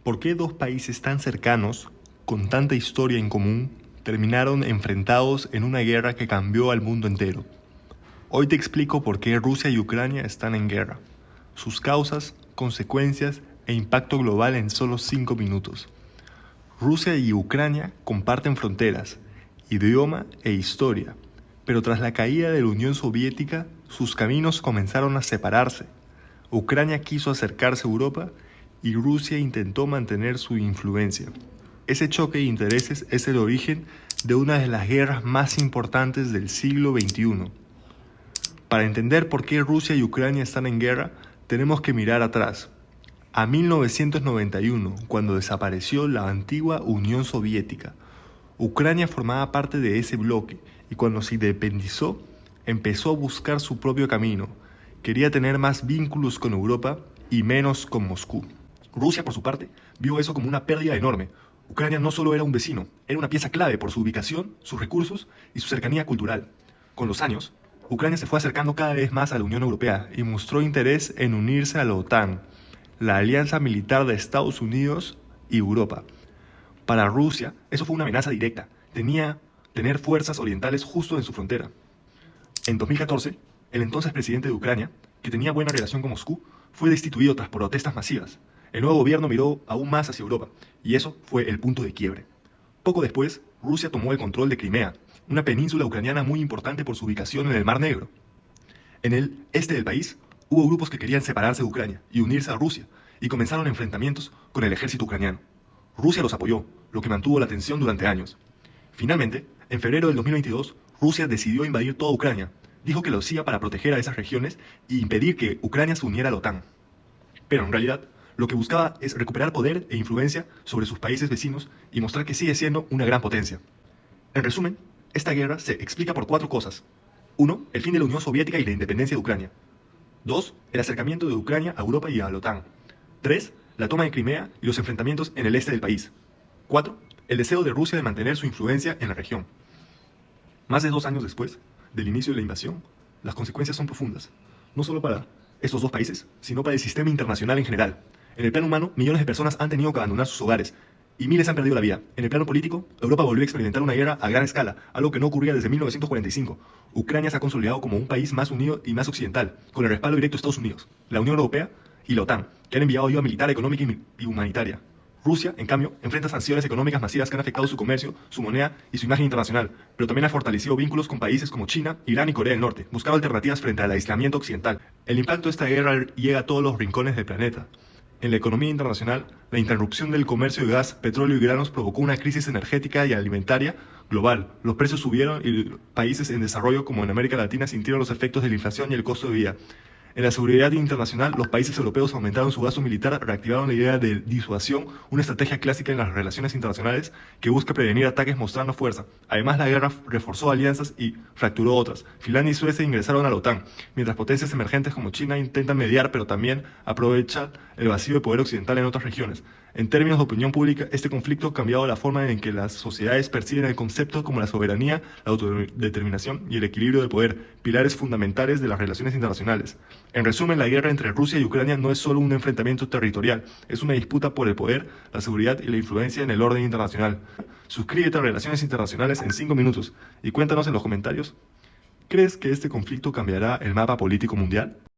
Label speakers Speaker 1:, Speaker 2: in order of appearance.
Speaker 1: ¿Por qué dos países tan cercanos, con tanta historia en común, terminaron enfrentados en una guerra que cambió al mundo entero? Hoy te explico por qué Rusia y Ucrania están en guerra, sus causas, consecuencias e impacto global en solo 5 minutos. Rusia y Ucrania comparten fronteras, idioma e historia, pero tras la caída de la Unión Soviética, sus caminos comenzaron a separarse. Ucrania quiso acercarse a Europa y Rusia intentó mantener su influencia. Ese choque de intereses es el origen de una de las guerras más importantes del siglo XXI. Para entender por qué Rusia y Ucrania están en guerra, tenemos que mirar atrás, a 1991, cuando desapareció la antigua Unión Soviética. Ucrania formaba parte de ese bloque y cuando se independizó, empezó a buscar su propio camino. Quería tener más vínculos con Europa y menos con Moscú. Rusia, por su parte, vio eso como una pérdida enorme. Ucrania no solo era un vecino, era una pieza clave por su ubicación, sus recursos y su cercanía cultural. Con los años, Ucrania se fue acercando cada vez más a la Unión Europea y mostró interés en unirse a la OTAN, la alianza militar de Estados Unidos y Europa. Para Rusia, eso fue una amenaza directa. Tenía tener fuerzas orientales justo en su frontera. En 2014, el entonces presidente de Ucrania, que tenía buena relación con Moscú, fue destituido tras protestas masivas. El nuevo gobierno miró aún más hacia Europa, y eso fue el punto de quiebre. Poco después, Rusia tomó el control de Crimea, una península ucraniana muy importante por su ubicación en el Mar Negro. En el este del país, hubo grupos que querían separarse de Ucrania y unirse a Rusia, y comenzaron enfrentamientos con el ejército ucraniano. Rusia los apoyó, lo que mantuvo la tensión durante años. Finalmente, en febrero del 2022, Rusia decidió invadir toda Ucrania. Dijo que lo hacía para proteger a esas regiones e impedir que Ucrania se uniera a la OTAN. Pero en realidad, lo que buscaba es recuperar poder e influencia sobre sus países vecinos y mostrar que sigue siendo una gran potencia. En resumen, esta guerra se explica por 4 cosas. 1. El fin de la Unión Soviética y la independencia de Ucrania. 2. El acercamiento de Ucrania a Europa y a la OTAN. 3. La toma de Crimea y los enfrentamientos en el este del país. 4. El deseo de Rusia de mantener su influencia en la región. Más de 2 años después del inicio de la invasión, las consecuencias son profundas, no solo para estos dos países, sino para el sistema internacional en general. En el plano humano, millones de personas han tenido que abandonar sus hogares y miles han perdido la vida. En el plano político, Europa volvió a experimentar una guerra a gran escala, algo que no ocurría desde 1945. Ucrania se ha consolidado como un país más unido y más occidental, con el respaldo directo de Estados Unidos, la Unión Europea y la OTAN, que han enviado ayuda militar, económica y humanitaria. Rusia, en cambio, enfrenta sanciones económicas masivas que han afectado su comercio, su moneda y su imagen internacional, pero también ha fortalecido vínculos con países como China, Irán y Corea del Norte, buscando alternativas frente al aislamiento occidental. El impacto de esta guerra llega a todos los rincones del planeta. En la economía internacional, la interrupción del comercio de gas, petróleo y granos provocó una crisis energética y alimentaria global. Los precios subieron y países en desarrollo como en América Latina sintieron los efectos de la inflación y el costo de vida. En la seguridad internacional, los países europeos aumentaron su gasto militar, reactivaron la idea de disuasión, una estrategia clásica en las relaciones internacionales que busca prevenir ataques mostrando fuerza. Además, la guerra reforzó alianzas y fracturó otras. Finlandia y Suecia ingresaron a la OTAN, mientras potencias emergentes como China intentan mediar, pero también aprovechan el vacío de poder occidental en otras regiones. En términos de opinión pública, este conflicto ha cambiado la forma en que las sociedades perciben el concepto como la soberanía, la autodeterminación y el equilibrio del poder, pilares fundamentales de las relaciones internacionales. En resumen, la guerra entre Rusia y Ucrania no es solo un enfrentamiento territorial, es una disputa por el poder, la seguridad y la influencia en el orden internacional. Suscríbete a Relaciones Internacionales en 5 minutos y cuéntanos en los comentarios, ¿crees que este conflicto cambiará el mapa político mundial?